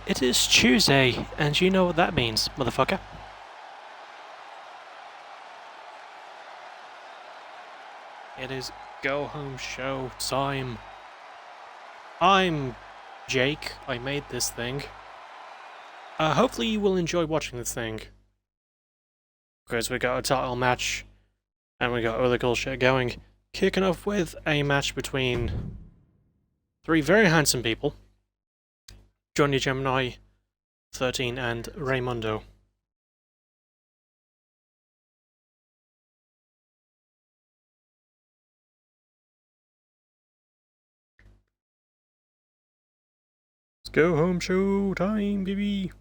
It is Tuesday, and you know what that means, motherfucker. It is go home show time. I'm Jake. I made this thing. Hopefully you will enjoy watching this thing. Because we got a title match, and we got other cool shit going. Kicking off with a match between three very handsome people. Johnny Gemini, 13, and Raymundo. Let's go home show time, baby.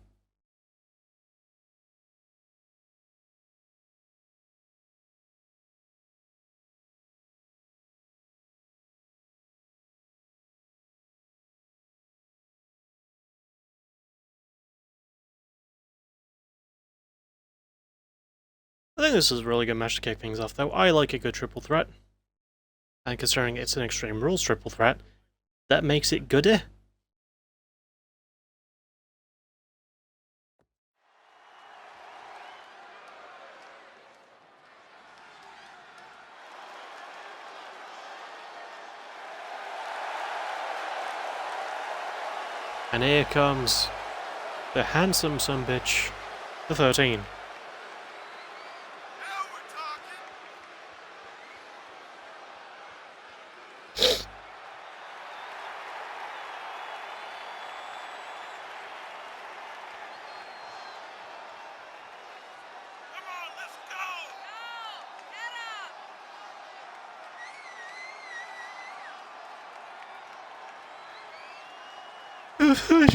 I think this is a really good match to kick things off, though. I like a good triple threat. And considering it's an Extreme Rules triple threat, that makes it gooder. And here comes the handsome sumbitch, the 13.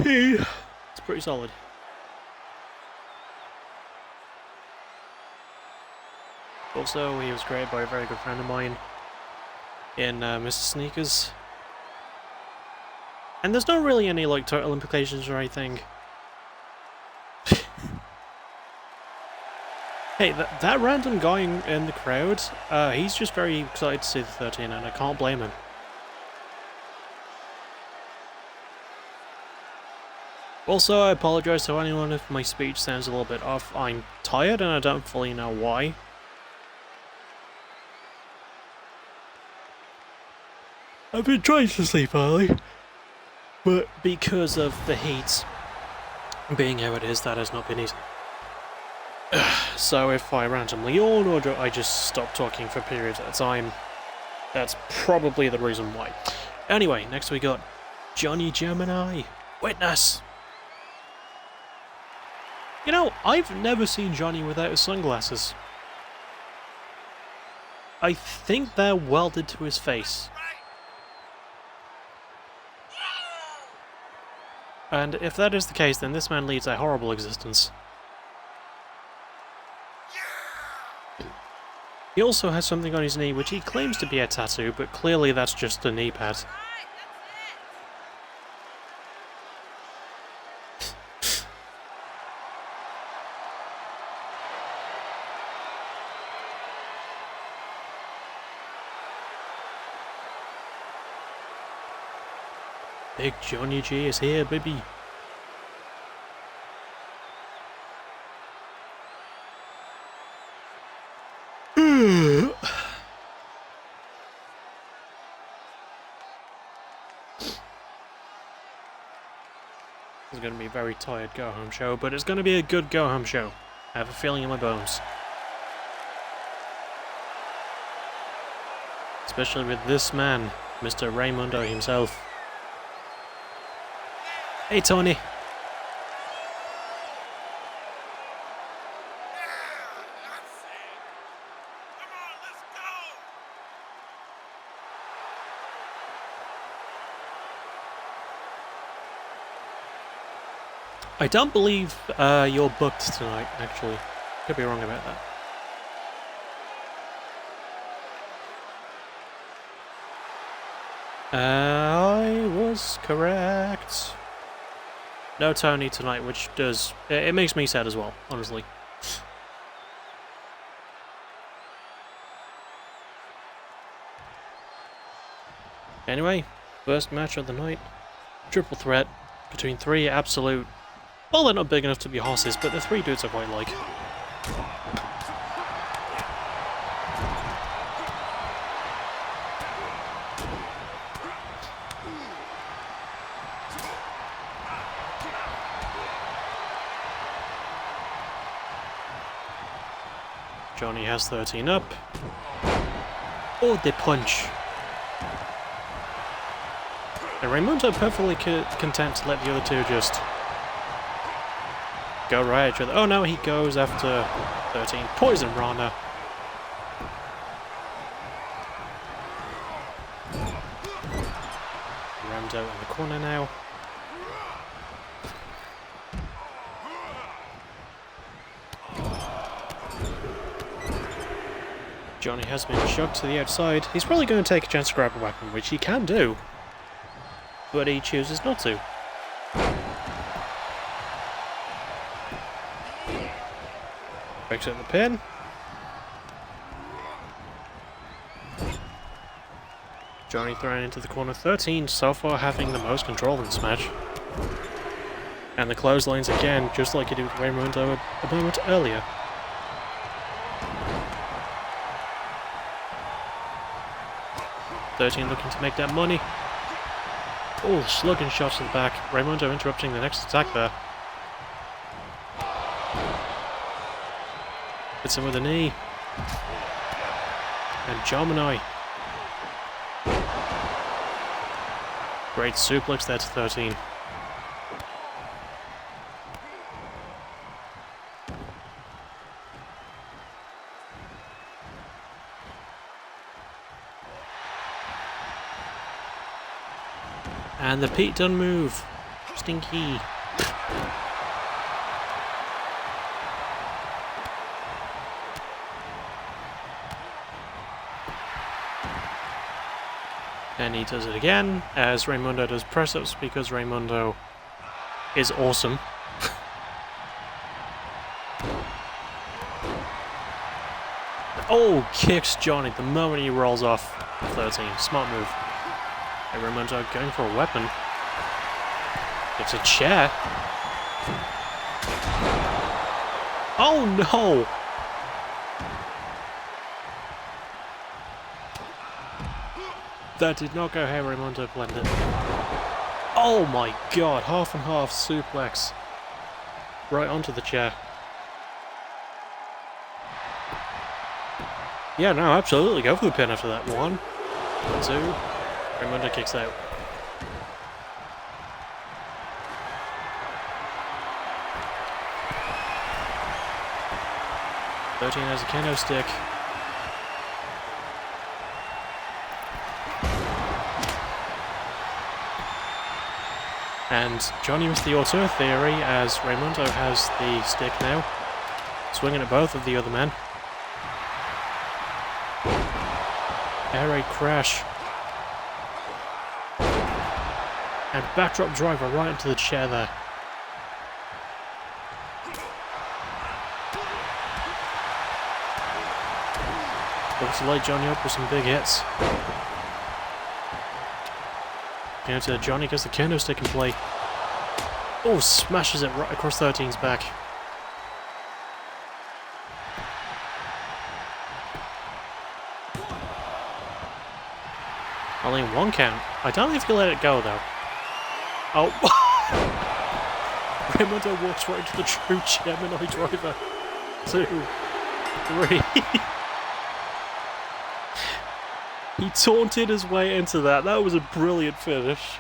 It's pretty solid. Also, he was created by a very good friend of mine in Mr. Sneakers. And there's not really any like total implications or anything. Hey, that random guy in the crowd, he's just very excited to see the 13, and I can't blame him. Also, I apologise to anyone if my speech sounds a little bit off. I'm tired and I don't fully know why. I've been trying to sleep early, but because of the heat being how it is, that has not been easy. So if I randomly yawn or I just stop talking for periods at a time, that's probably the reason why. Anyway, next we got Johnny Gemini, Witness. You know, I've never seen Johnny without his sunglasses. I think they're welded to his face. And if that is the case, then this man leads a horrible existence. He also has something on his knee which he claims to be a tattoo, but clearly that's just a knee pad. Big Johnny G is here, baby. It's going to be a very tired go-home show, but it's going to be a good go-home show. I have a feeling in my bones. Especially with this man, Mr. Raymundo himself. Hey, Tony. I don't believe you're booked tonight, actually. Could be wrong about that. I was correct. No Tony tonight, which does... It makes me sad as well, honestly. Anyway, first match of the night. Triple threat between three absolute Well, they're not big enough to be horses, but the three dudes I quite like. Johnny has 13 up. Oh, they punch. And Raimundo perfectly content to let the other two just go right at each other. Oh no, he goes after 13. Poison Rana. Ramdo in the corner now. Johnny has been shoved to the outside. He's probably going to take a chance to grab a weapon, which he can do. But he chooses not to. Breaks out the pin. Johnny thrown into the corner. 13 so far having the most control in this match. And the clotheslines again, just like he did with Raimundo a moment earlier. .13 looking to make that money. Oh, slugging shots to the back. Raimundo interrupting the next attack there. Hits him with a knee. And Jomini. Great suplex there to 13. And the Pete Dunne move. Stinky. And he does it again, as Raimundo does press-ups because Raimundo is awesome. Oh, kicks Johnny the moment he rolls off 13. Smart move. And Raimundo going for a weapon. It's a chair. Oh no! That did not go how Raimundo planned it. Oh my god, half and half suplex. Right onto the chair. Yeah, no, absolutely, go for the pin after that. 1, 2, Raimundo kicks out. .13 has a kendo stick. And Johnny with the auteur theory, as Raimundo has the stick now. Swinging at both of the other men. Air raid crash. And backdrop driver right into the chair there. Looks to light Johnny up with some big hits. Down to Johnny gets the kendo stick in play. Oh, smashes it right across 13's back. Only 1 count. I don't know if you let it go though. Oh. Raimundo walks right into the true Gemini driver. 2, 3. He taunted his way into that. That was a brilliant finish.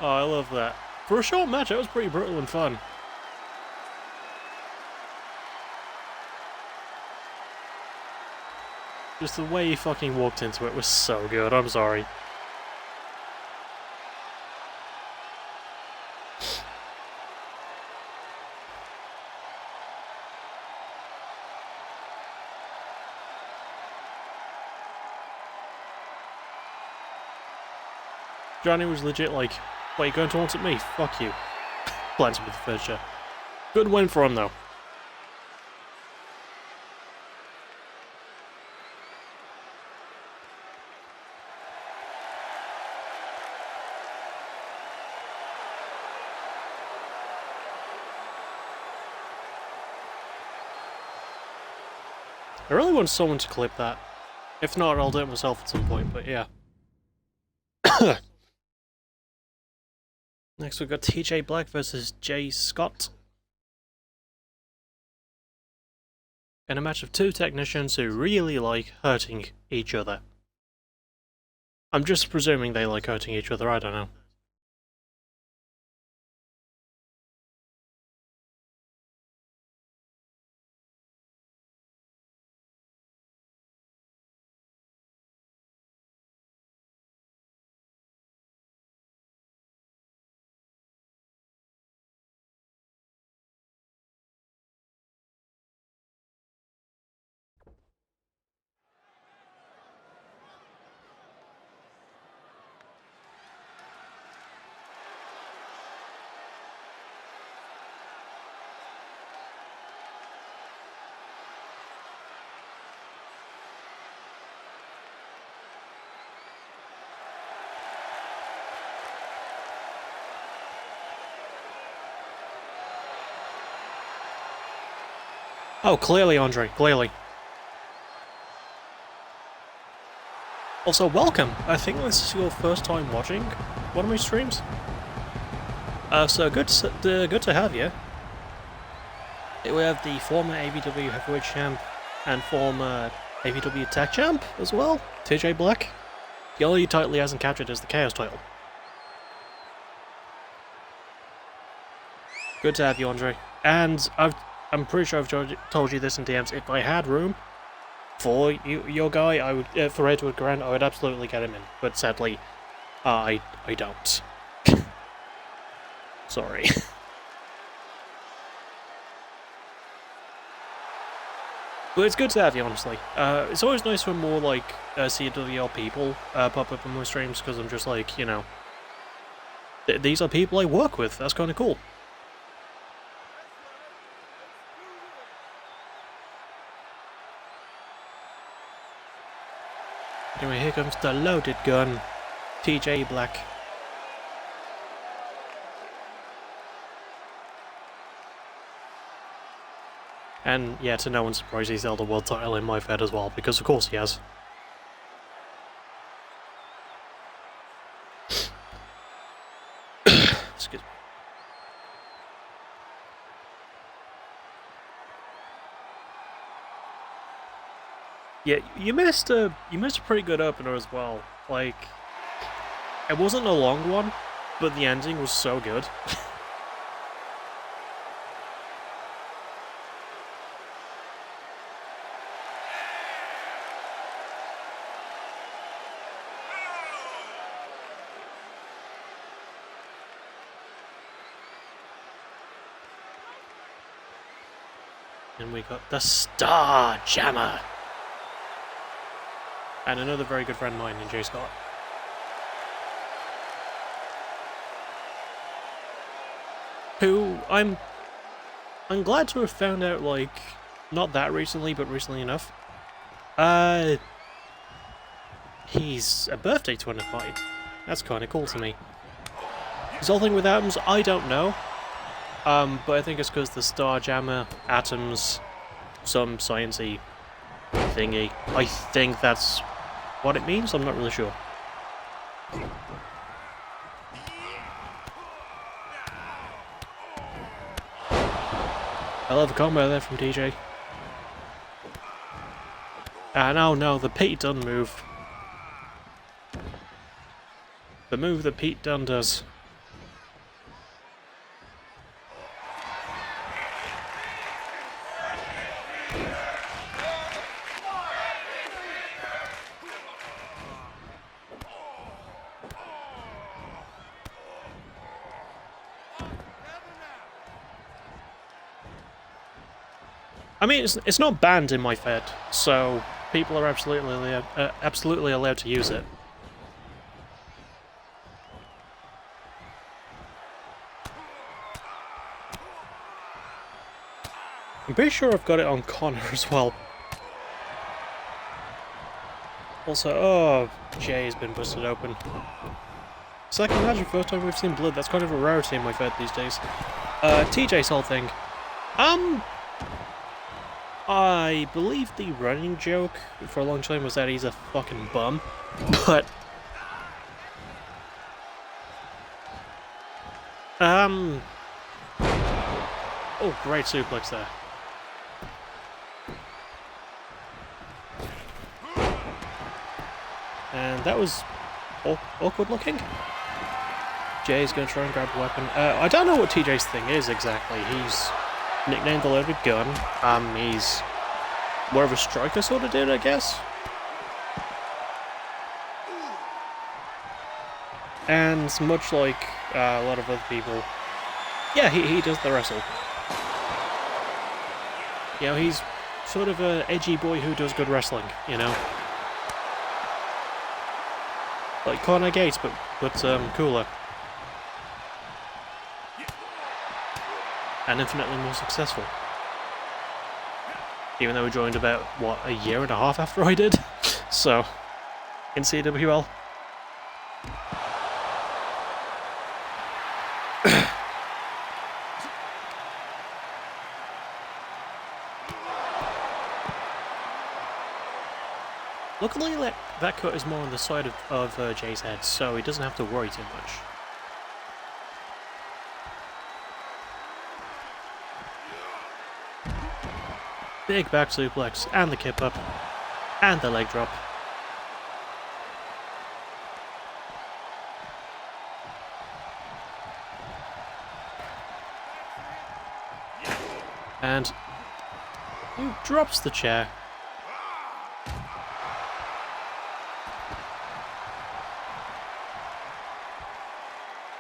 Oh, I love that. For a short match, that was pretty brutal and fun. Just the way he fucking walked into it was so good. I'm sorry. Johnny was legit like, "What, you going to taunt at me? Fuck you." Blends with the finisher. Good win for him though. I really want someone to clip that. If not, I'll do it myself at some point, but yeah. Next we've got TJ Black versus Jay Scott. In a match of two technicians who really like hurting each other. I'm just presuming they like hurting each other, I don't know. Oh, clearly, Andre, clearly. Also, welcome. I think this is your first time watching one of my streams. So good to have you. We have the former AVW Heavyweight Champ and former AVW Tech Champ as well, TJ Black. The only title he hasn't captured is the Chaos title. Good to have you, Andre. And I'm pretty sure I've told you this in DMs. If I had room for your guy, I would for Edward Grant, I would absolutely get him in. But sadly, I don't. Sorry. But it's good to have you, honestly. It's always nice when more like CWL people pop up on my streams because I'm just like, you know, these are people I work with. That's kind of cool. Anyway, here comes the loaded gun, TJ Black. And yeah, to no one's surprise, he's held a world title in my Fed as well, because of course he has. Excuse me. Yeah, you missed a pretty good opener as well. Like, it wasn't a long one, but the ending was so good. And we got the Star Jammer. And another very good friend of mine in Jay Scott. Who I'm glad to have found out, like, not that recently, but recently enough. He's a birthday twin of mine. That's kind of cool to me. His whole thing with atoms, I don't know. But I think it's because the Star Jammer, atoms, some sciencey thingy. I think that's what it means, I'm not really sure. I love the combo there from DJ. No, the Pete Dunne move. The move that Pete Dunne does. I mean, it's not banned in my Fed, so people are absolutely allowed to use it. I'm pretty sure I've got it on Connor as well. Also, oh, Jay has been busted open. So I can imagine first time we've seen blood. That's kind of a rarity in my Fed these days. TJ's whole thing. I believe the running joke for a long time was that he's a fucking bum, but oh, great suplex there. And that was awkward looking. Jay's gonna try and grab a weapon. I don't know what TJ's thing is exactly. He's nicknamed the loaded gun. He's more of a striker sort of dude, I guess. And much like a lot of other people, yeah, he does the wrestle. You know, he's sort of an edgy boy who does good wrestling, you know? Like Corner Gates, but cooler. And infinitely more successful. Even though he joined about, what, a year and a half after I did? So, in CWL. Luckily, that cut is more on the side of Jay's head, so he doesn't have to worry too much. Big back suplex, and the kip up, and the leg drop. And he drops the chair.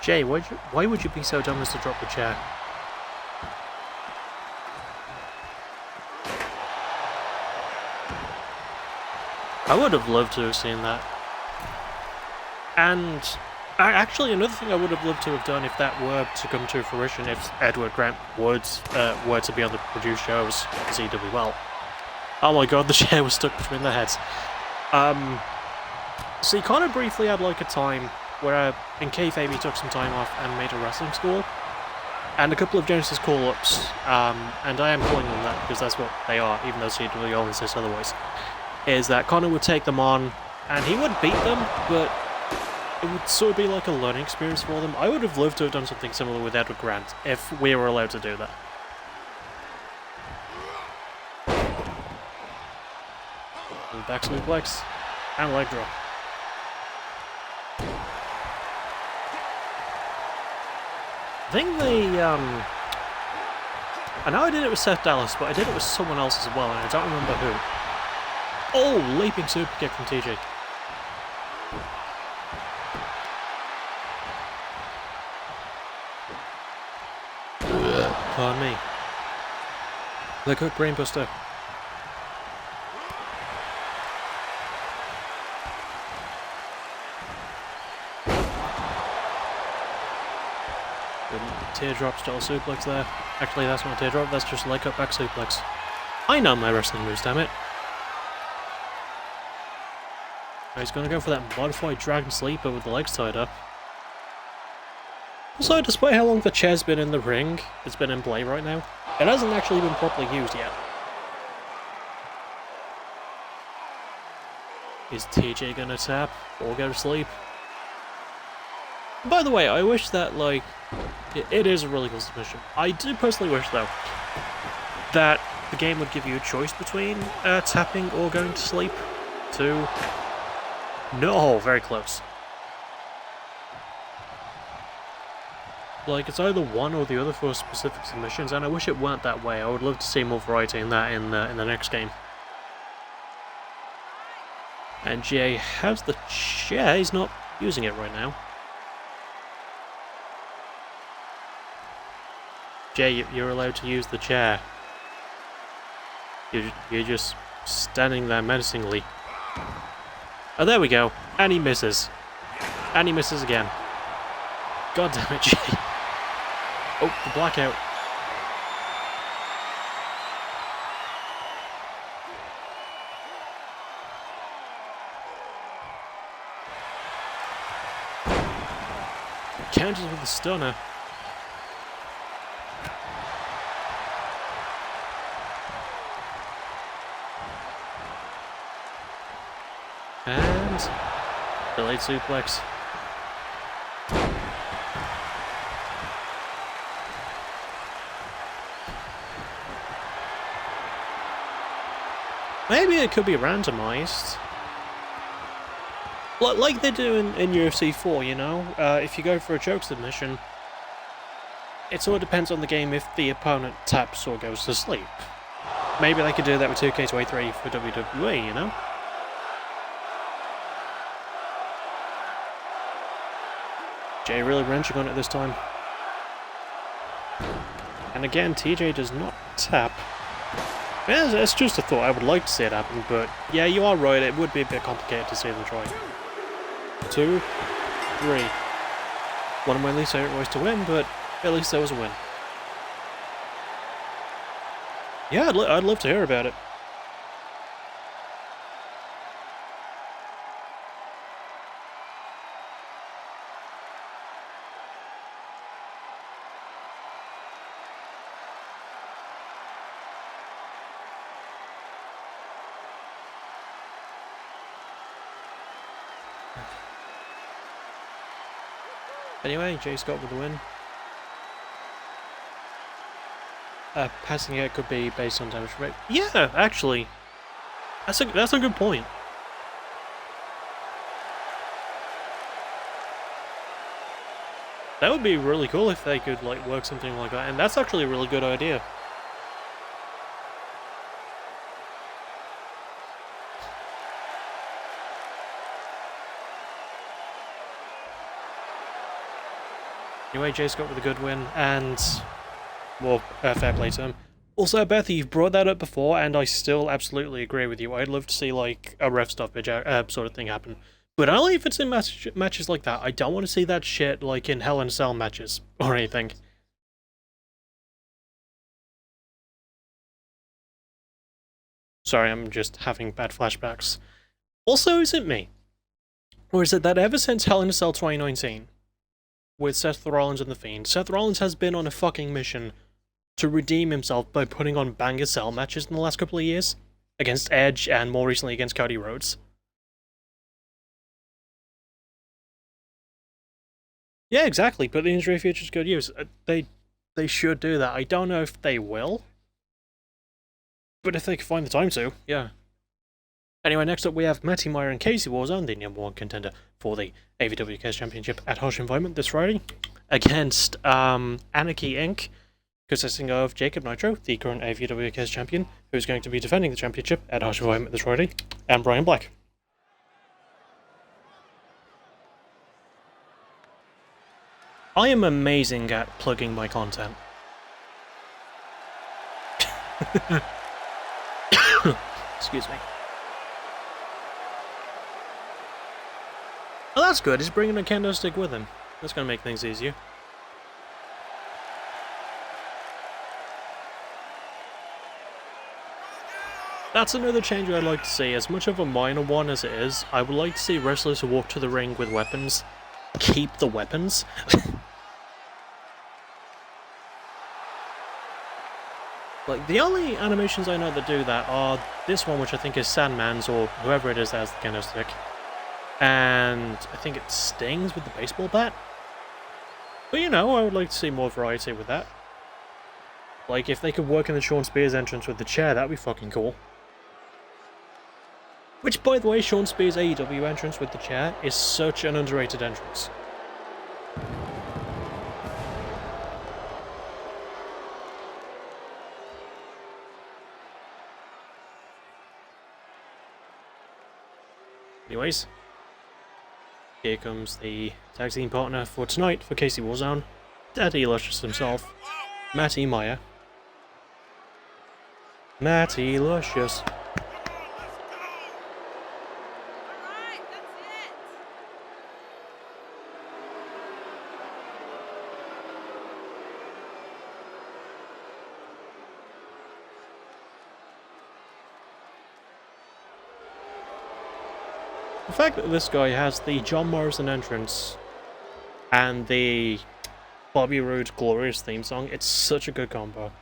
Jay, why would you be so dumb as to drop the chair? I would have loved to have seen that. And actually, another thing I would have loved to have done if that were to come to fruition, if Edward Grant were to be on the produced shows CWL. Oh my god, the chair was stuck between their heads. So he kind of briefly had like a time where in kayfabe he took some time off and made a wrestling school. And a couple of Genesis call-ups, and I am calling them that because that's what they are, even though CWL insists otherwise, is that Connor would take them on, and he would beat them, but it would sort of be like a learning experience for them. I would have loved to have done something similar with Edward Grant, if we were allowed to do that. Back suplex, and leg drop. I think I know I did it with Seth Dallas, but I did it with someone else as well, and I don't remember who. Oh, leaping super kick from TJ. Pardon me. The quick brainbuster. Teardrop style suplex there. Actually, that's not a teardrop, that's just a leg up back suplex. I know my wrestling moves, damn it. He's going to go for that modified dragon sleeper with the legs tied up. Also, despite how long the chair's been in the ring, it's been in play right now, it hasn't actually been properly used yet. Is TJ going to tap or go to sleep? By the way, I wish that, like, it is a really cool submission. I do personally wish, though, that the game would give you a choice between tapping or going to sleep. No, very close. Like, it's either one or the other for specific submissions, and I wish it weren't that way. I would love to see more variety in that in the next game. And Jay has the chair, he's not using it right now. Jay, you're allowed to use the chair. You're just standing there menacingly. Oh, there we go. And he misses. And he misses again. God damn it, Jay. Oh, the blackout. Counters with the stunner. And delayed suplex. Maybe it could be randomized. Like they do in UFC 4, you know? If you go for a choke submission, it sort of depends on the game if the opponent taps or goes to sleep. Maybe they could do that with 2K23 for WWE, you know? Jay really wrenching on it this time. And again, TJ does not tap. Yeah, it's just a thought. I would like to see it happen, but yeah, you are right. It would be a bit complicated to see them try. 2, 3. One of my least favourite ways to win, but at least there was a win. Yeah, I'd love to hear about it. Anyway, Jay Scott with the win. Passing it could be based on damage rate. Yeah, actually, that's a good point. That would be really cool if they could like work something like that, and that's actually a really good idea. Anyway, Jay Scott with a good win, and well, fair play to him. Also, Beth, you've brought that up before, and I still absolutely agree with you. I'd love to see like a ref stoppage sort of thing happen, but only if it's in matches like that. I don't want to see that shit like in Hell in a Cell matches or anything. Sorry, I'm just having bad flashbacks. Also, is it me? Or is it that ever since Hell in a Cell 2019, with Seth Rollins and The Fiend, Seth Rollins has been on a fucking mission to redeem himself by putting on banger cell matches in the last couple of years? Against Edge, and more recently against Cody Rhodes. Yeah, exactly, but the injury features good use. They should do that. I don't know if they will, but if they can find the time to, yeah. Anyway, next up we have Matty Meyer and Casey Warzone, the number 1 contender for the AVW Case Championship at harsh environment this Friday, against Anarchy Inc., consisting of Jacob Nitro, the current AVW Case champion, who's going to be defending the championship at harsh environment this Friday, and Brian Black. I am amazing at plugging my content. Excuse me. Oh, that's good. He's bringing a kendo stick with him. That's going to make things easier. That's another change I'd like to see. As much of a minor one as it is, I would like to see wrestlers who walk to the ring with weapons keep the weapons. Like, the only animations I know that do that are this one, which I think is Sandman's, or whoever it is that has the kendo stick. And I think it Stings with the baseball bat. But you know, I would like to see more variety with that. Like, if they could work in the Shawn Spears entrance with the chair, that'd be fucking cool. Which, by the way, Shawn Spears' AEW entrance with the chair is such an underrated entrance. Anyways, here comes the tag team partner for tonight for Casey Warzone, Daddy Luscious himself, Matty Meyer. Matty Luscious. The fact that this guy has the John Morrison entrance and the Bobby Roode Glorious theme song, it's such a good combo.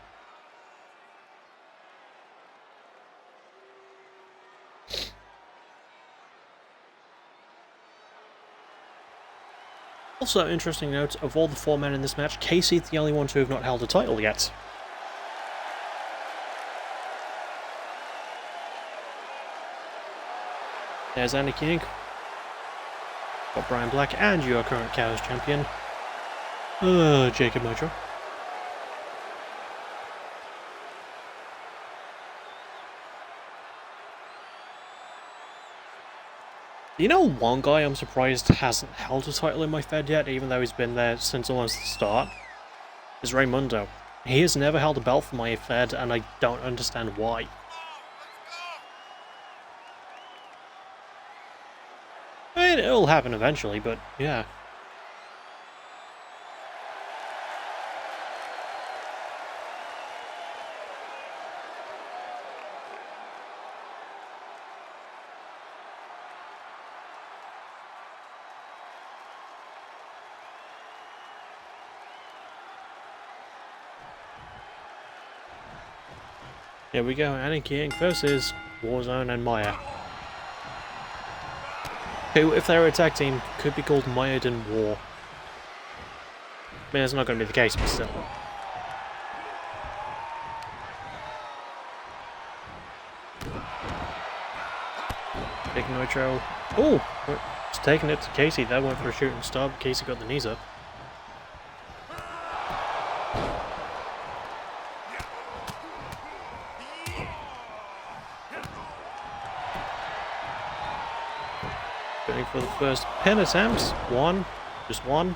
Also, interesting note, of all the 4 men in this match, Casey's the only one to have not held a title yet. There's Andy King. Got Brian Black and your current Chaos champion, Jacob Nitro. You know, one guy I'm surprised hasn't held a title in my Fed yet, even though he's been there since almost the start, is Raymundo. He has never held a belt for my Fed, and I don't understand why. I mean, it'll happen eventually, but yeah. Here we go, Andy King versus Warzone and Maya. Who, if they were a tag team, could be called Mired in War. I mean, that's not going to be the case, but still. Big Nitro. Oh! Just taking it to Casey. That went for a shooting star, but Casey got the knees up. Going for the first pin attempt. One. Just one.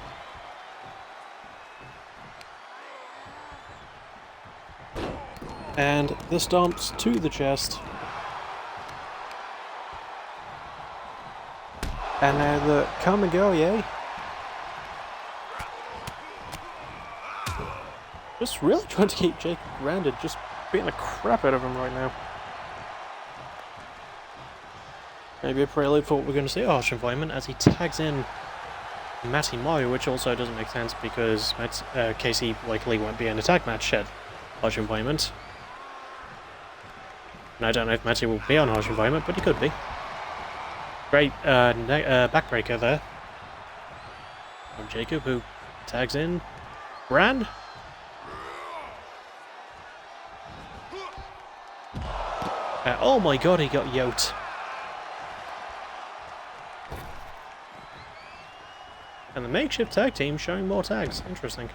And the stomps to the chest. And now the come and go, yay. Just really trying to keep Jake grounded, just beating the crap out of him right now. Maybe a prelude for what we're going to see at Harsh Environment as he tags in Matty Mario, which also doesn't make sense because Casey likely won't be in a tag match at Harsh Environment. And I don't know if Matty will be on Harsh Environment, but he could be. Great backbreaker there from Jacob, who tags in Bran. Oh my god, he got yoked. And the makeshift tag team showing more tags. Interesting.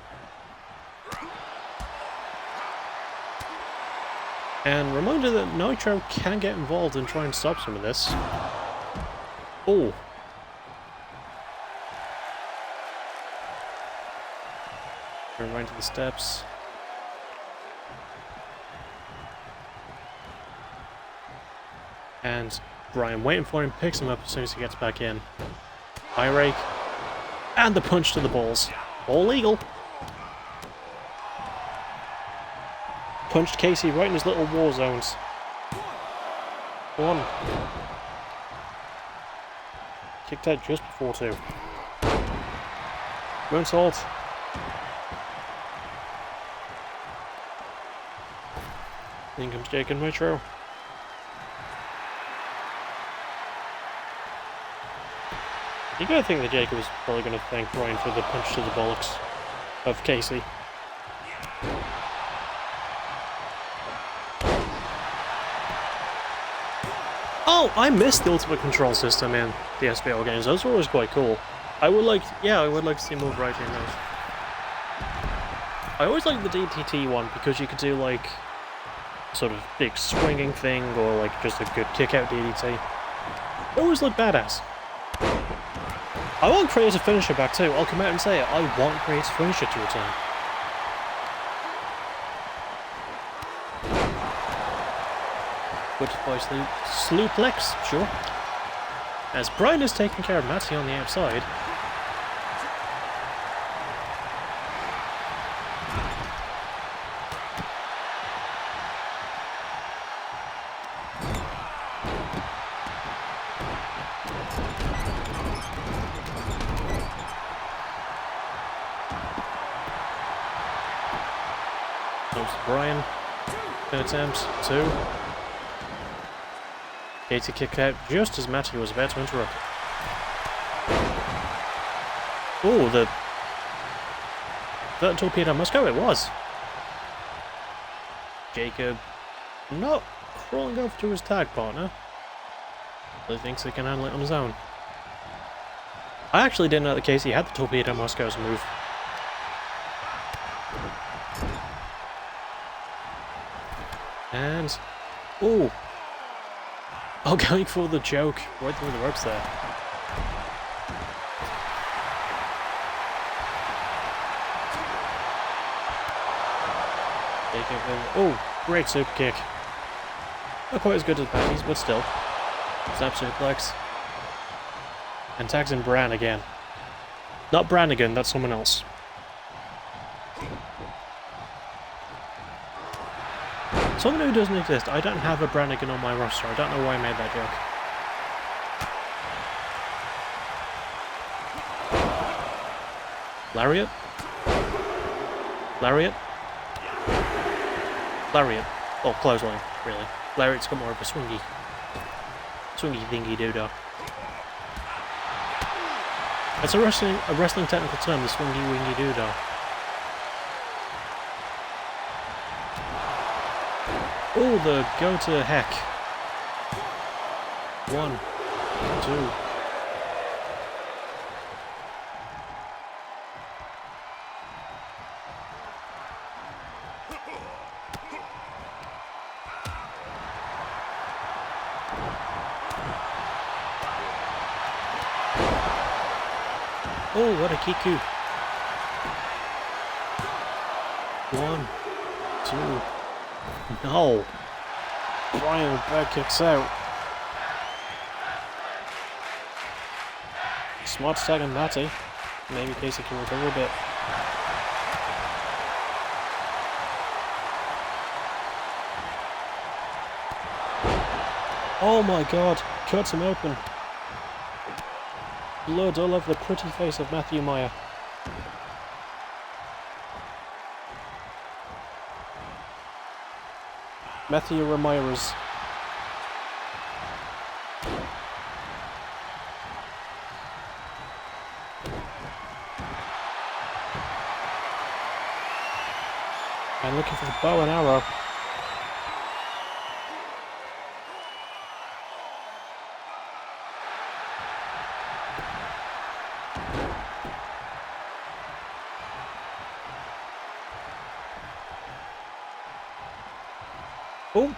And reminder that Nitro can get involved and try and stop some of this. Oh. Going right to the steps. And Brian waiting for him, picks him up as soon as he gets back in. Eye rake. And the punch to the balls. All legal. Punched Casey right in his little war zones. One. Kicked out just before two. Moonsault. In comes Jake and Nitro. You gotta think that Jacob was probably gonna thank Brian for the punch to the bollocks of Casey. Oh, I missed the ultimate control system in the SBL games. Those were always quite cool. I would like to see more variety in those. I always liked the DTT one because you could do like sort of big swinging thing or like just a good kick out DDT. It always looked badass. I want Creative Finisher back too. I'll come out and say it. I want Creative Finisher to return. Butterfly Slooplex, sure. As Brian is taking care of Matty on the outside. Goes to Brian. 10 attempts, 2. Casey kicked out just as Matty was about to interrupt. Oh, that torpedo must go. It was. Jacob not crawling over to his tag partner. He thinks he can handle it on his own. I actually didn't know that Casey had the torpedo Moscow's move. And oh, going for the choke right through the ropes there. Oh, great super kick. Not quite as good as Patty's, but still. Snap suplex. And tags in Bran again. Not Brannigan, that's someone else. Someone who doesn't exist. I don't have a Brannigan on my roster. I don't know why I made that joke. Lariat? Lariat? Lariat. Oh, clothesline, really. Lariat's got more of a swingy thingy doodah. It's a wrestling technical term, the swingy wingy doodah. Oh, the go to heck. 1, 2. Oh, what a kiku. 1, 2. No. Brian back kicks out. Smart tag on Matty. Maybe Casey can recover a bit. Oh my god. Cuts him open. Blood all over the pretty face of Matthew Meyer. Matthew Ramirez. And looking for the bow and arrow. Oh!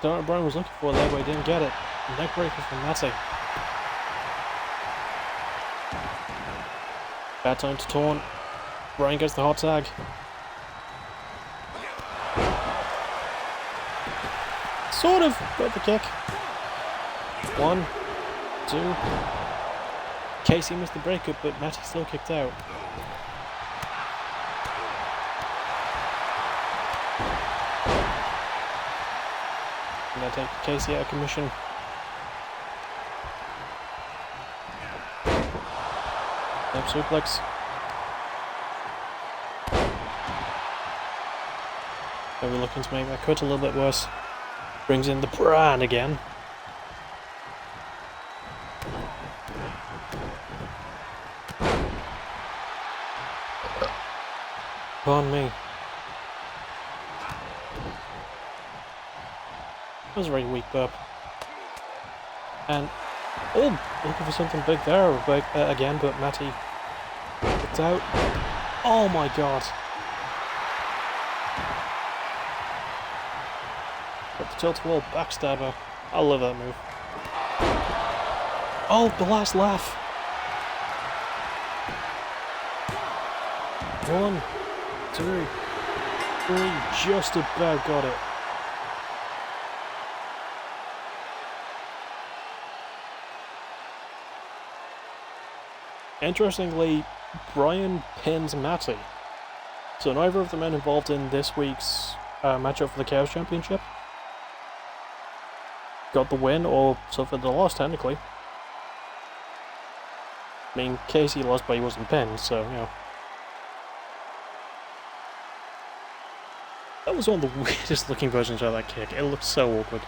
Don't know what Brian was looking for there, but he didn't get it. Neckbreaker from Matty. Bad time to taunt. Brian gets the hot tag. Sort of got the kick. 1, 2. Casey missed the breakup, but Matty still kicked out. And that take Casey out of commission. Snap suplex. So we're looking to make that cut a little bit worse. Brings in the brand again. Pardon me. That was a very weak burp. And oh, looking for something big there again, but Matty kicked out. Oh my god. Got the tilt-a-wall backstabber. I love that move. Oh, the last laugh. 1, 2, 3, just about got it. Interestingly, Brian pins Matty. So neither of the men involved in this week's matchup for the Chaos Championship got the win, or suffered the loss, technically. I mean, Casey lost, but he wasn't pinned, so, you know. That was one of the weirdest looking versions of that kick. It looked so awkward.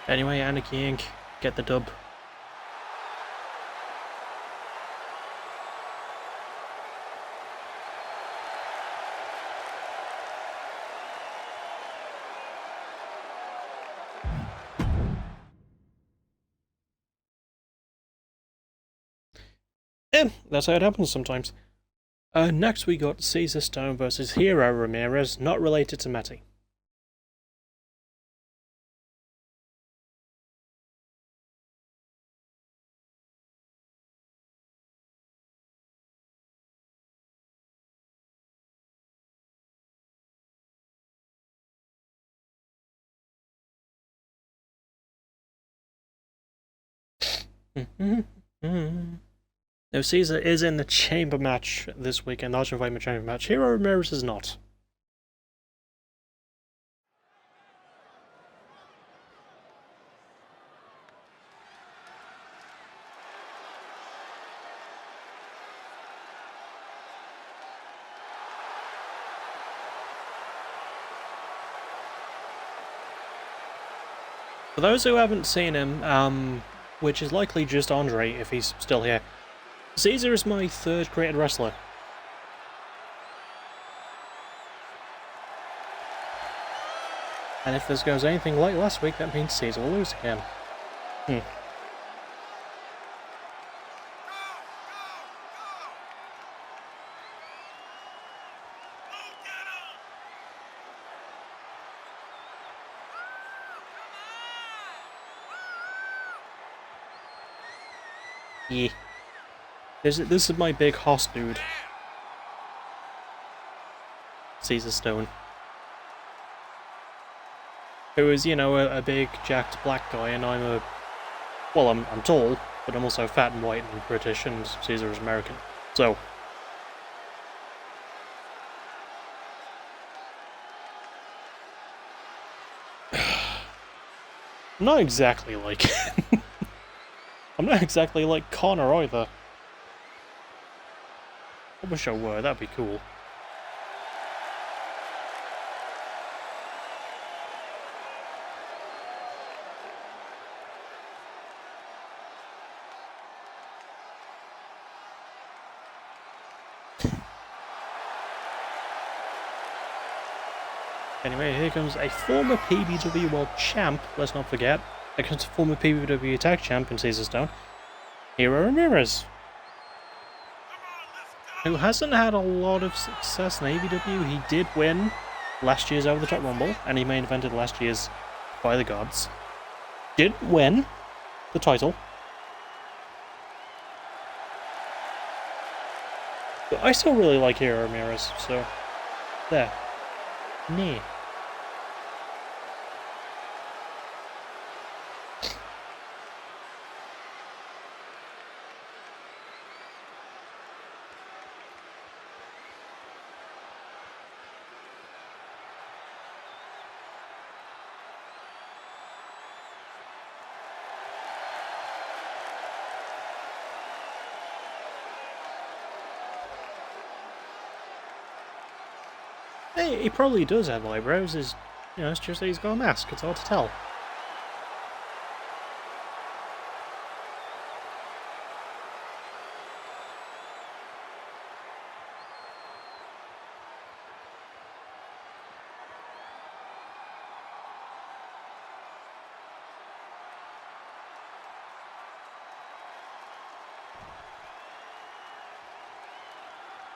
Anyway, Anarchy Inc. get the dub. That's how it happens sometimes. Next we got Caesar Stone versus Hero Ramirez, not related to Matty. Now Caesar is in the chamber match this weekend, the Ultimate Fighting Chamber match. Hero Ramirez is not. For those who haven't seen him, which is likely just Andre if he's still here, Caesar is my third created wrestler. And if this goes anything like last week, that means Caesar will lose again. Yeah. This is my big hoss dude. Caesar Stone. Who is, you know, a big, jacked black guy, and I'm a... Well, I'm tall, but I'm also fat and white and British, and Caesar is American. So... I'm not exactly like... I'm not exactly like Connor either. I wish I were, that'd be cool. Anyway, here comes a former PBW World Champ, let's not forget, against a former PBW Tag Champ in Caesar Stone, Hero Ramirez, who hasn't had a lot of success in AVW. He did win last year's Over the Top Rumble, and he main evented last year's By the Gods. Didn't win the title. But I still really like Hero Ramirez, so there. Nah. Hey, he probably does have eyebrows, it's just that he's got a mask, it's hard to tell.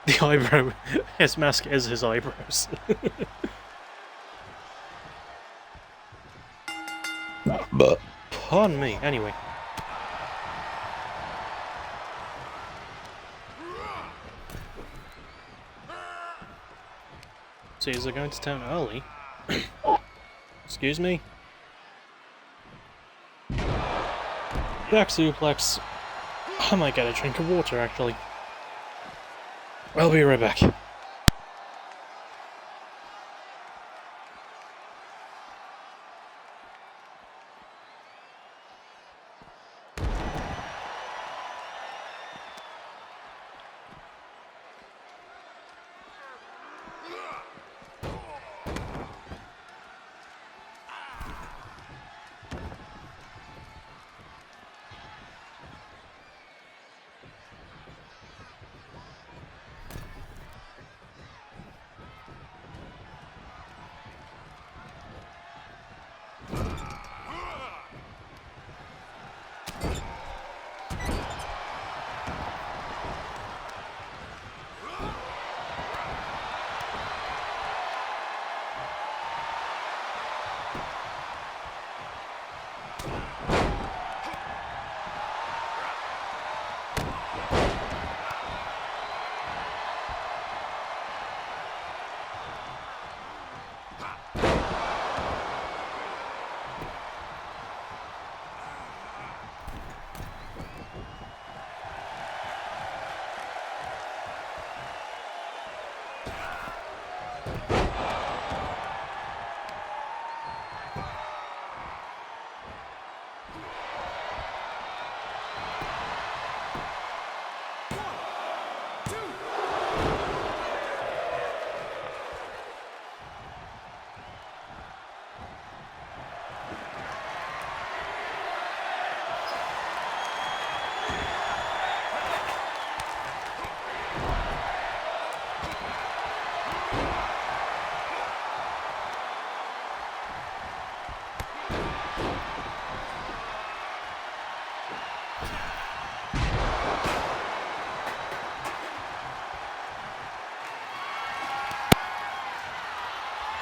The eyebrow, his mask is his eyebrows. But pardon me, anyway. Caesar going to town early. Excuse me. Back suplex. I might get a drink of water, actually. I'll be right back.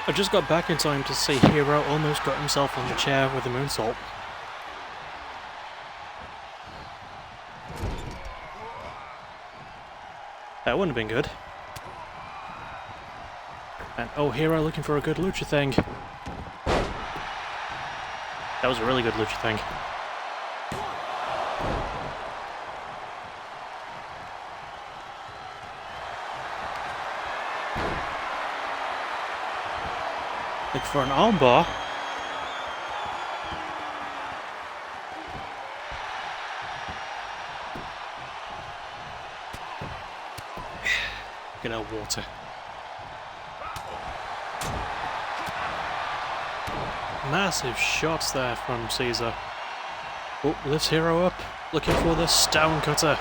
I just got back in time to see Hero almost got himself on the chair with a moonsault. That wouldn't have been good. And oh, Hero looking for a good lucha thing. That was a really good lucha thing. Look for an armbar. Good old water. Massive shots there from Caesar. Oh, lifts Hero up, looking for the stone cutter.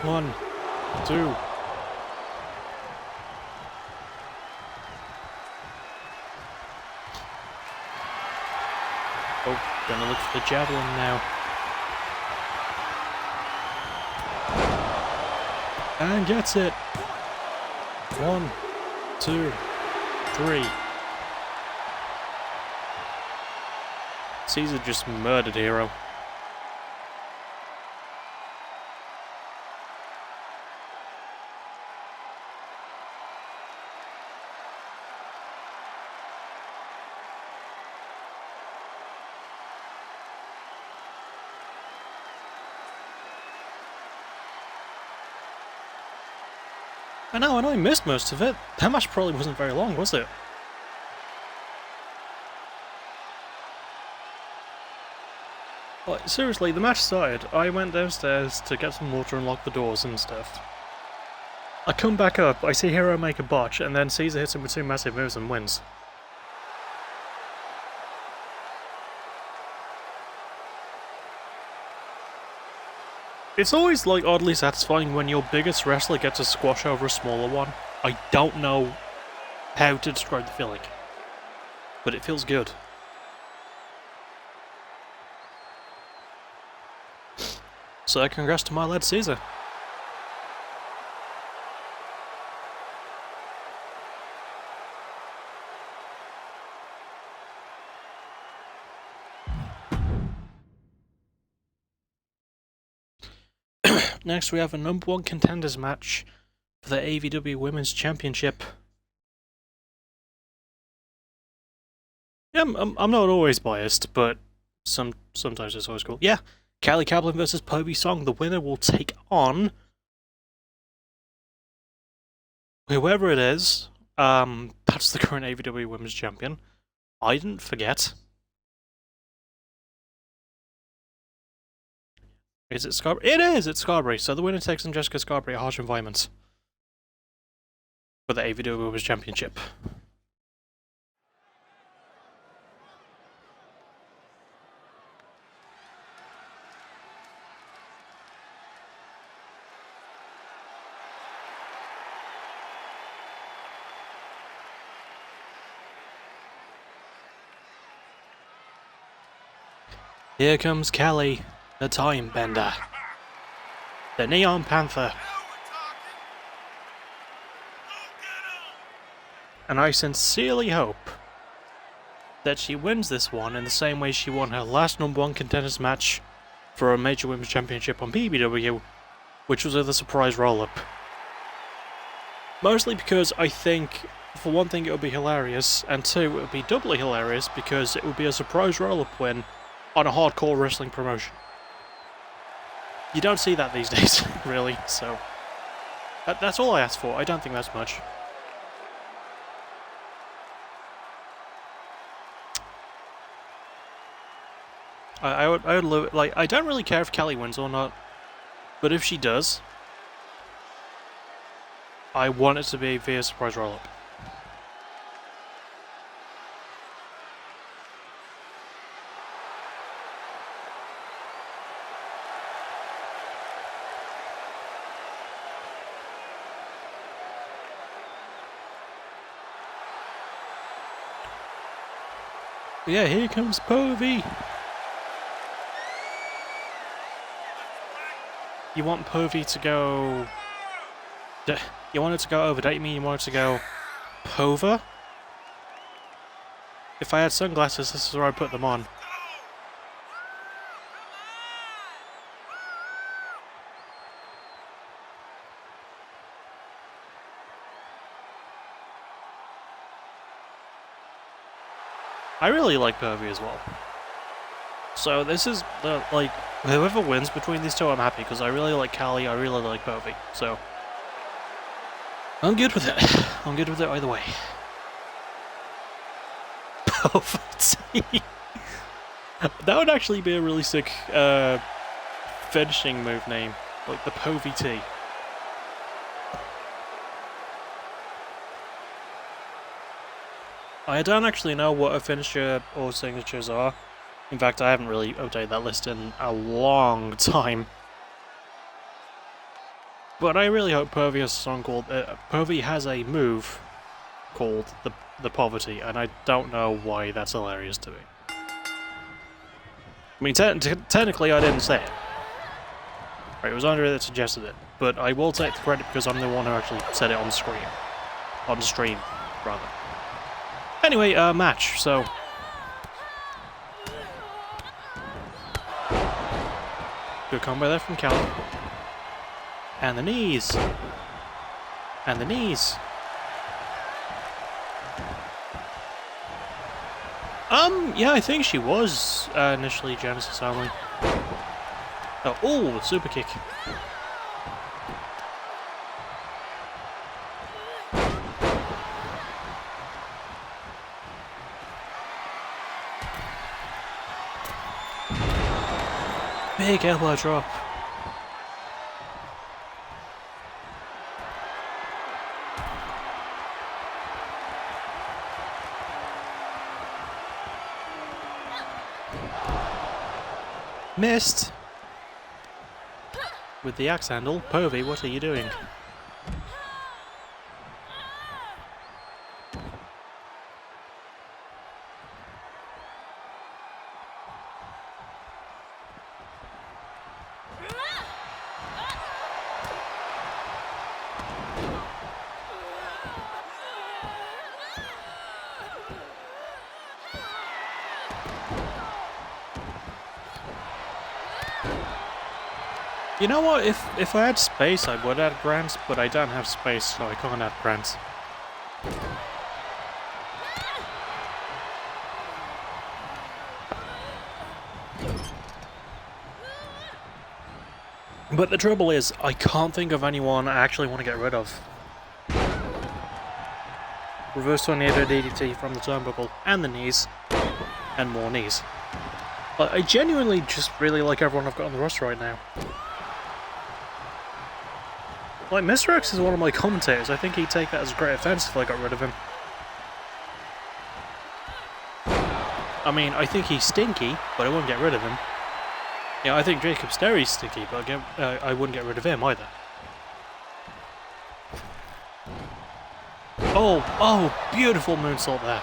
One, two. Oh, gonna look for the javelin now. And gets it. 1, 2, 3. Caesar just murdered Hero. I know I missed most of it. That match probably wasn't very long, was it? Like, seriously, the match started. I went downstairs to get some water and lock the doors and stuff. I come back up, I see Hero make a botch, and then Caesar hits him with 2 massive moves and wins. It's always, like, oddly satisfying when your biggest wrestler gets a squash over a smaller one. I don't know how to describe the feeling, but it feels good. So congrats to my lad Caesar. Next we have a #1 contenders match for the AVW Women's Championship. Yeah, I'm not always biased, but sometimes it's always cool. Yeah, Callie Kaplan versus Povey Song. The winner will take on whoever it is. That's the current AVW Women's Champion. I didn't forget. Is it Scarberry? It is! It's Scarberry. So the winner takes on Jessica Scarberry at Harsh Environments for the AVW Women's Championship. Here comes Callie, the Time Bender, the Neon Panther. And I sincerely hope that she wins this one in the same way she won her last #1 contenders match for a major women's championship on PBW, which was with a surprise roll-up. Mostly because I think, for one thing, it would be hilarious, and two, it would be doubly hilarious because it would be a surprise roll-up win on a hardcore wrestling promotion. You don't see that these days, really, so that's all I asked for. I don't think that's much. I would like, I don't really care if Callie wins or not, but if she does, I want it to be via surprise roll-up. Yeah, here comes Povey. You want Povey to go You want it to go over, don't you mean you want it to go over? If I had sunglasses, this is where I'd put them on. I really like Pervy as well. So this is, like, whoever wins between these two, I'm happy, because I really like Callie, I really like Pervy, so... I'm good with it. I'm good with it either way. Poverty. That would actually be a really sick, finishing move name. Like, the Povy T. I don't actually know what a finisher or signatures are. In fact, I haven't really updated that list in a long time. But I really hope Pervy has a song called... Pervy has a move called the Poverty, and I don't know why that's hilarious to me. I mean, technically I didn't say it. Right, it was Andre that suggested it, but I will take the credit because I'm the one who actually said it on screen. On stream, rather. Anyway, match, so... Good combo there from Cal. And the knees. And the knees. Yeah, I think she was initially Genesis only. Oh, super kick. Big elbow drop. Missed! With the axe handle. Povy, what are you doing? You know what, if I had space I would add grants, but I don't have space so I can't add grants. But the trouble is, I can't think of anyone I actually want to get rid of. Reverse tornado DDT from the turnbuckle, and the knees, and more knees. I genuinely just really like everyone I've got on the roster right now. Like, Mr. X is one of my commentators. I think he'd take that as a great offense if I got rid of him. I mean, I think he's stinky, but I wouldn't get rid of him. Yeah, I think Jacob Sterry's stinky, but I wouldn't get rid of him either. Oh, beautiful moonsault there.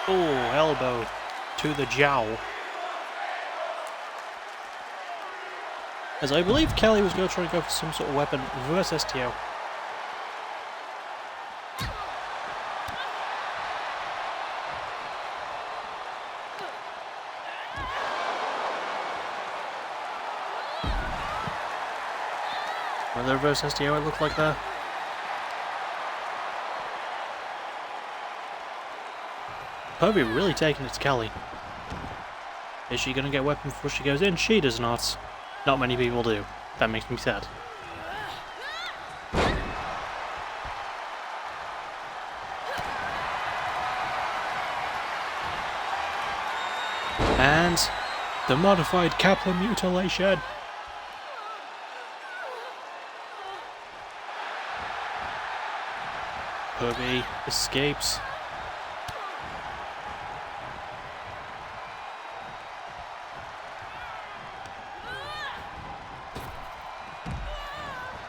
Oh, elbow to the jowl. As I believe Kelly was going to try and go for some sort of weapon. Reverse STO. Well, the reverse STO it looked like that. Povy really taking it to Kelly. Is she going to get a weapon before she goes in? She does not. Not many people do. That makes me sad. And the modified Kaplan mutilation. Povy escapes.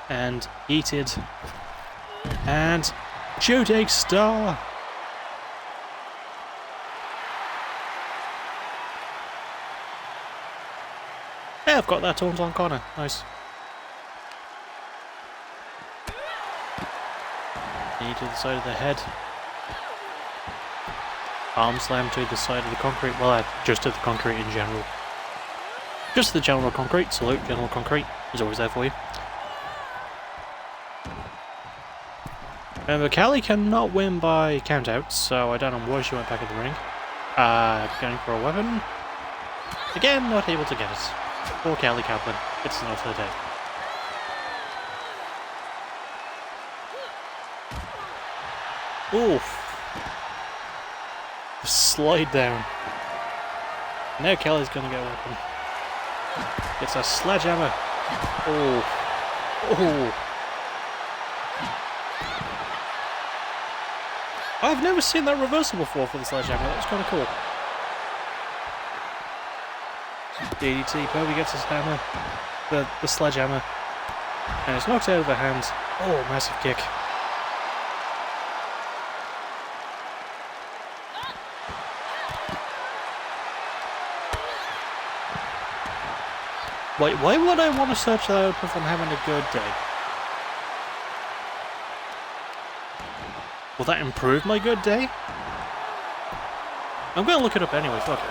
And heated. And shooting star! Hey, I've got that taunt on Connor. Nice. Knee to the side of the head. Arm slam to the side of the concrete. Well, just to the concrete in general. Just the general concrete. Salute, general concrete. He's always there for you. Remember, Callie cannot win by countouts, so I don't know why she went back in the ring. Going for a weapon. Again, not able to get it. Poor Callie Kaplan. It's not her day. Oof. The slide down. Now Callie's gonna get a weapon. It's a sledgehammer. Oh. Oh. I've never seen that reversal before for the sledgehammer. That was kind of cool. DDT, Bobby gets his hammer, the sledgehammer, and it's knocked out of her hand. Oh, massive kick. Wait, why would I want to search that up if I'm having a good day? Will that improve my good day? I'm going to look it up anyway, fuck it.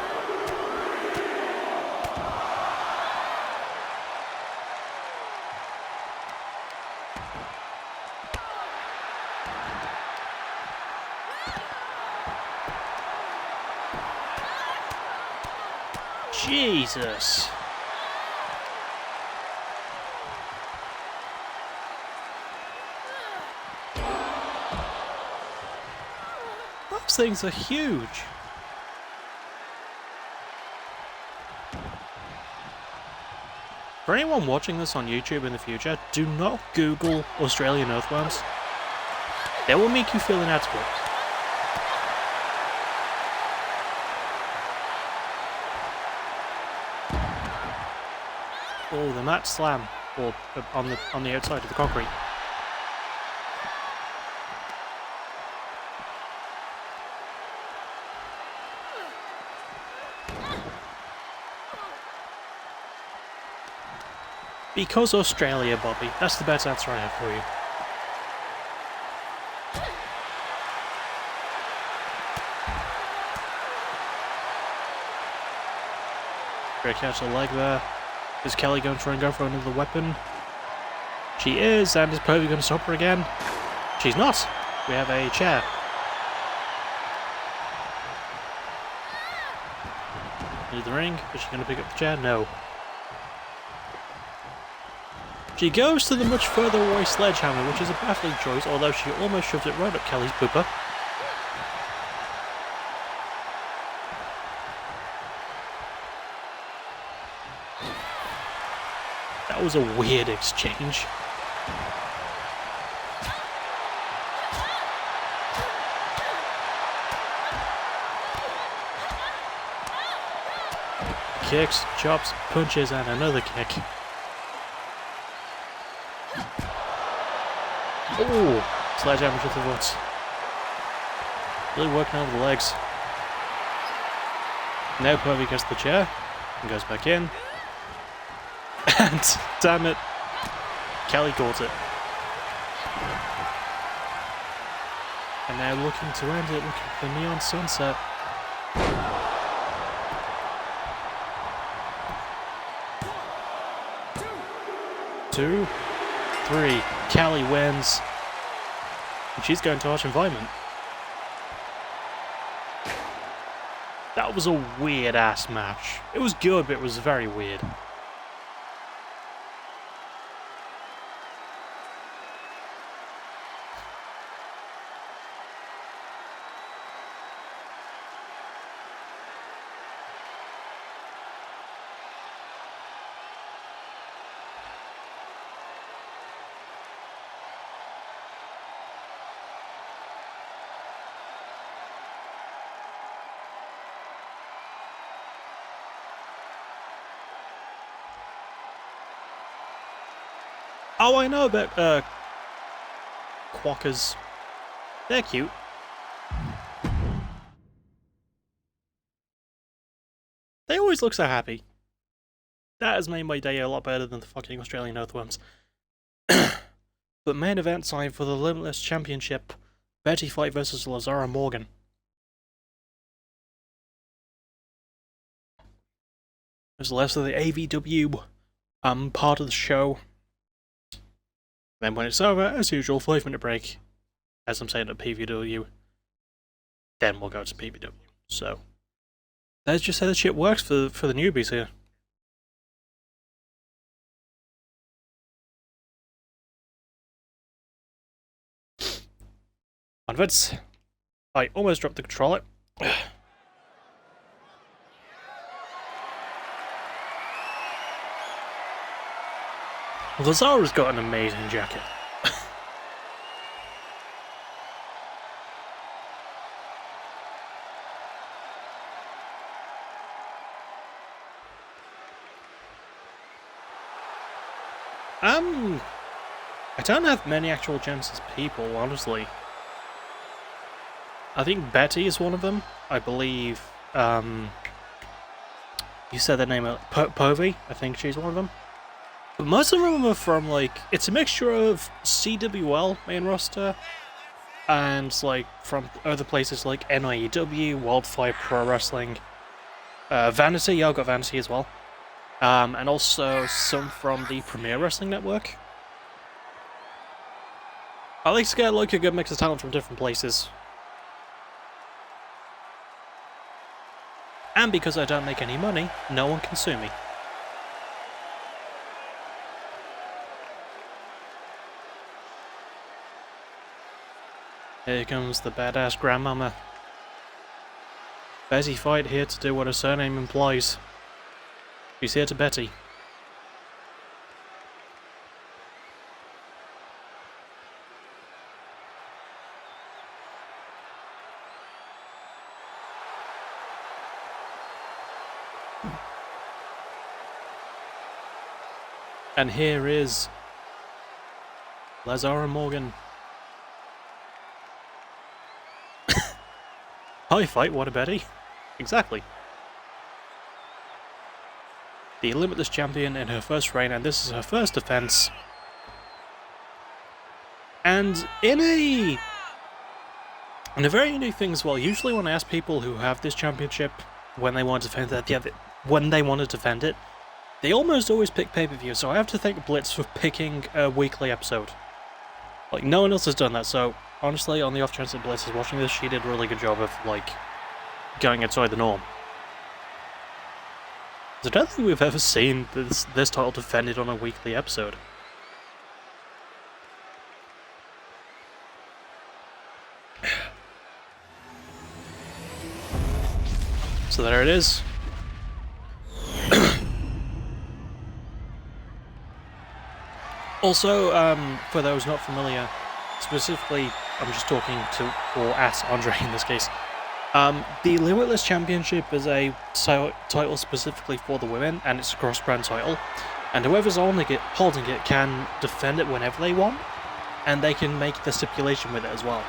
Jesus. Those things are huge. For anyone watching this on YouTube in the future, do not Google Australian earthworms. They will make you feel inadequate. Oh, the mat slam, or on the outside of the concrete. Because Australia, Bobby. That's the best answer I have for you. Great catch the leg there. Is Kelly going to try and go for another weapon? She is, and is Povey going to stop her again? She's not. We have a chair. Into the ring. Is she going to pick up the chair? No. She goes to the much further away sledgehammer, which is a baffling choice, although she almost shoves it right up Kelly's pooper. That was a weird exchange. Kicks, chops, punches, and another kick. Oh, sledgehammer to the foot. Really working over the legs. Now Povey gets the chair and goes back in. And, damn it, Kelly caught it. And now looking to end it, looking for the neon sunset. Two, three. Kelly wins. And she's going to Arch Environment. That was a weird ass match. It was good, but it was very weird. Oh, I know about quackers. They're cute. They always look so happy. That has made my day a lot better than the fucking Australian earthworms. But main event time for the Limitless Championship. Betty fight versus Lazara Morgan. There's less of the AVW part of the show. Then when it's over, as usual, 5-minute break. As I'm saying at PBW. Then we'll go to PBW. So let's just say the shit works for the newbies here. Onwards. I almost dropped the controller. Lazara's got an amazing jacket. I don't have many actual gems as people, honestly. I think Betty is one of them. I believe, you said the name of Povey. I think she's one of them. But most of them are from, like, it's a mixture of CWL main roster and, like, from other places like NIEW, Wildfire Pro Wrestling, Vanity. Yeah, I've got Vanity as well. And also some from the Premier Wrestling Network. I like to get, like, a good mix of talent from different places. And because I don't make any money, no one can sue me. Here comes the badass grandmama. Betty Fight here to do what her surname implies. She's here to Betty. And here is Lazara Morgan. Hi, Fight, what a Betty. Exactly. The Limitless Champion in her first reign, and this is her first defense. And in a very unique thing as well. Usually when I ask people who have this championship when they want to defend it, when they want to defend it, they almost always pick pay-per-view, so I have to thank Blitz for picking a weekly episode. Like, no one else has done that, so honestly, on the off chance that Blitz is watching this, she did a really good job of, like, going outside the norm. I don't think we've ever seen this title defended on a weekly episode. So there it is. Also, for those not familiar, specifically, I'm just talking to, or at Andre in this case, the Limitless Championship is a title specifically for the women, and it's a cross-brand title, and whoever's holding it can defend it whenever they want, and they can make the stipulation with it as well.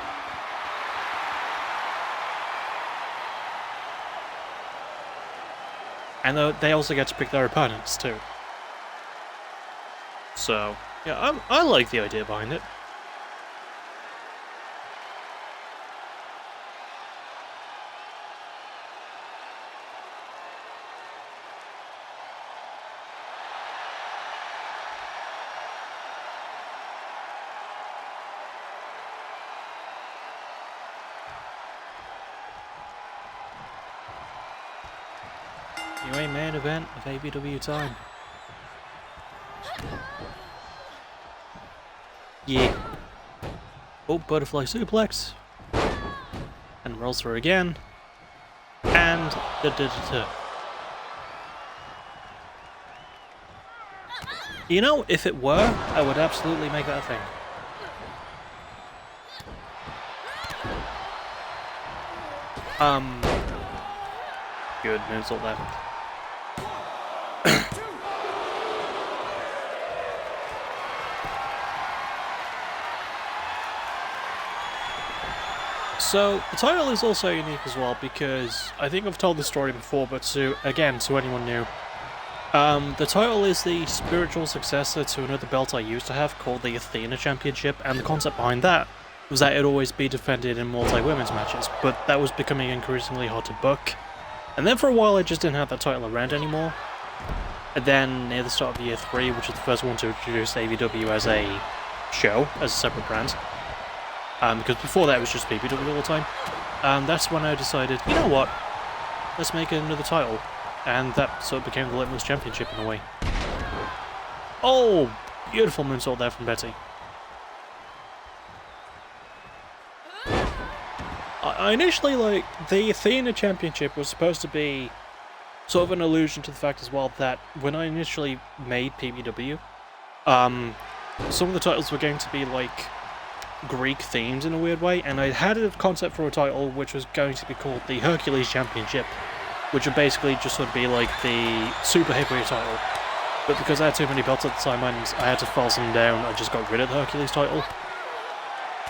And they also get to pick their opponents too. So, yeah, I like the idea behind it. Anyway, main event of AVW time. Yeah. Oh, butterfly suplex. And rolls through again. And da-da-da-da. You know, if it were, I would absolutely make that a thing. Good moonsault there. So, the title is also unique as well because I think I've told this story before, but to anyone new, the title is the spiritual successor to another belt I used to have called the Athena Championship, and the concept behind that was that it'd always be defended in multi-women's matches, but that was becoming increasingly hard to book. And then for a while I just didn't have that title around anymore. And then near the start of year 3, which was the first one to introduce AVW as a show, as a separate brand, because before that it was just PBW all the time, that's when I decided, you know what, let's make another title. And that sort of became the Litmus Championship in a way. Oh, beautiful moonsault there from Betty. I initially, the Athena Championship was supposed to be sort of an allusion to the fact as well that when I initially made PBW, some of the titles were going to be Greek themes in a weird way, and I had a concept for a title which was going to be called the Hercules Championship, which would basically just sort of be the super heavyweight title. But because I had too many belts at the time and I had to file some down, I just got rid of the Hercules title.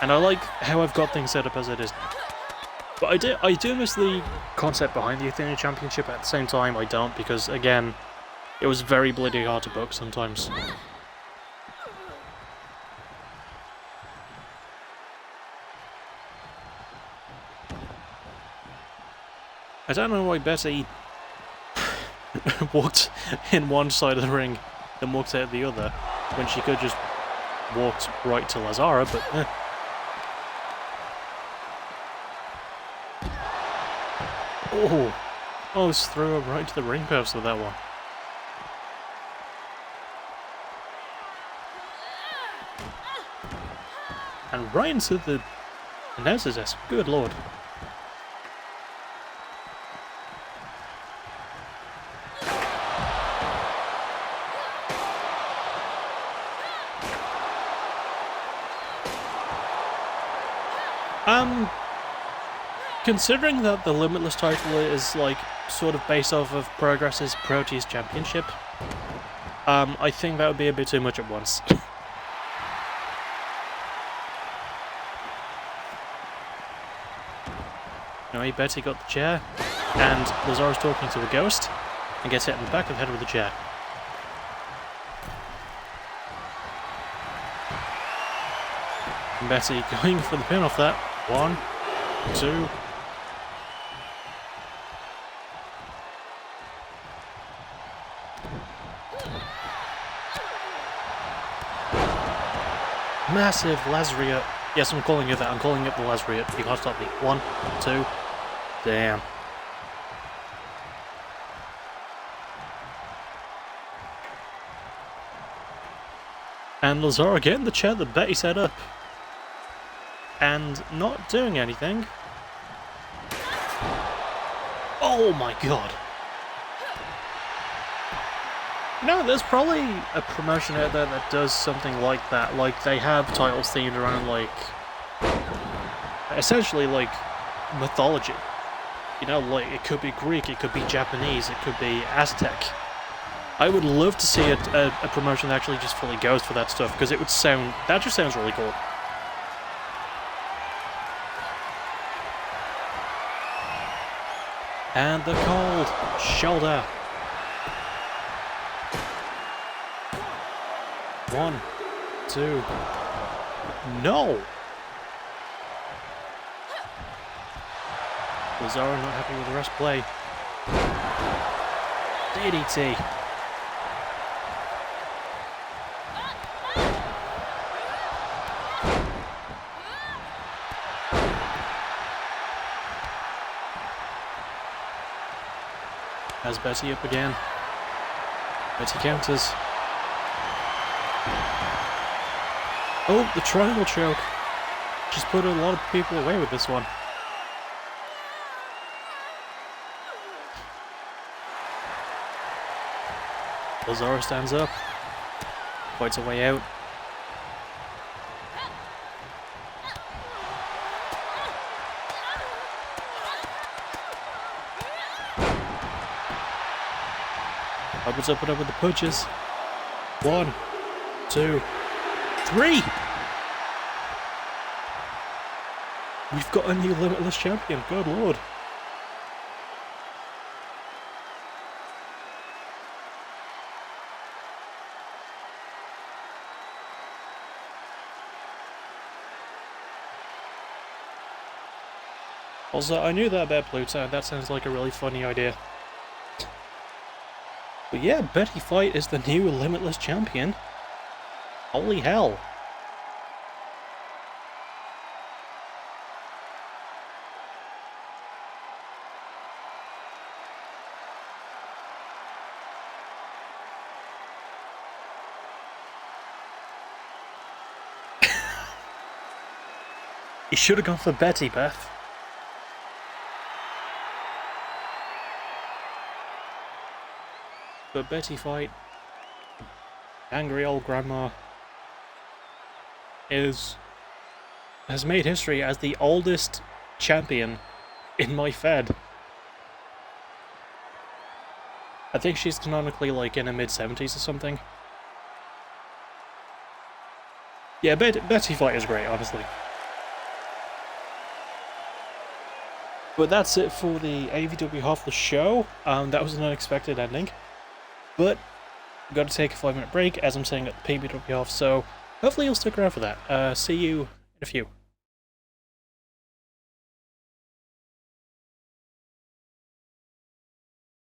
And I like how I've got things set up as it is now. But I do miss the concept behind the Athena Championship. At the same time, I don't, because again, it was very bloody hard to book sometimes. I don't know why Betty walked in one side of the ring and walked out the other, when she could just walked right to Lazara, but Oh, I almost threw her right to the ring post with that one. And right into the announcer's desk, good lord. Considering that the Limitless title is, sort of based off of Progress's Proteus Championship, I think that would be a bit too much at once. Anyway, Betty got the chair, and Lazara's talking to a ghost, and gets hit in the back of the head with the chair. And Betty going for the pin off that. 1, 2... Massive Lazariat. Yes, I'm calling it that. I'm calling it the Lazariat. You can't stop me. 1, 2. Damn. And Lazara getting the chair that Betty set up. And not doing anything. Oh my god. No, there's probably a promotion out there that does something like that. They have titles themed around, essentially, mythology. You know, it could be Greek, it could be Japanese, it could be Aztec. I would love to see a promotion that actually just fully goes for that stuff, because it would sound... that just sounds really cool. And the cold shoulder. 1, 2. No! Lazara not happy with the rest play. DDT. Has Betty up again. Betty counters. Oh, the triangle choke. She's put a lot of people away with this one. Lazara stands up. Fights her way out. Opens up and up with the punches. 1, 2, 3! We've got a new Limitless champion, good lord. Also, I knew that about Pluto, and that sounds like a really funny idea. But yeah, Betty Fight is the new Limitless champion. Holy hell. He should have gone for Betty, Beth. But Betty Fight, angry old grandma, has made history as the oldest champion in my Fed. I think she's canonically like in her mid-70s or something. Yeah, Betty Fight is great, honestly. But that's it for the AVW half of the show. That was an unexpected ending. But I've got to take a 5-minute break as I'm saying at the PBW half, so hopefully you'll stick around for that. See you in a few.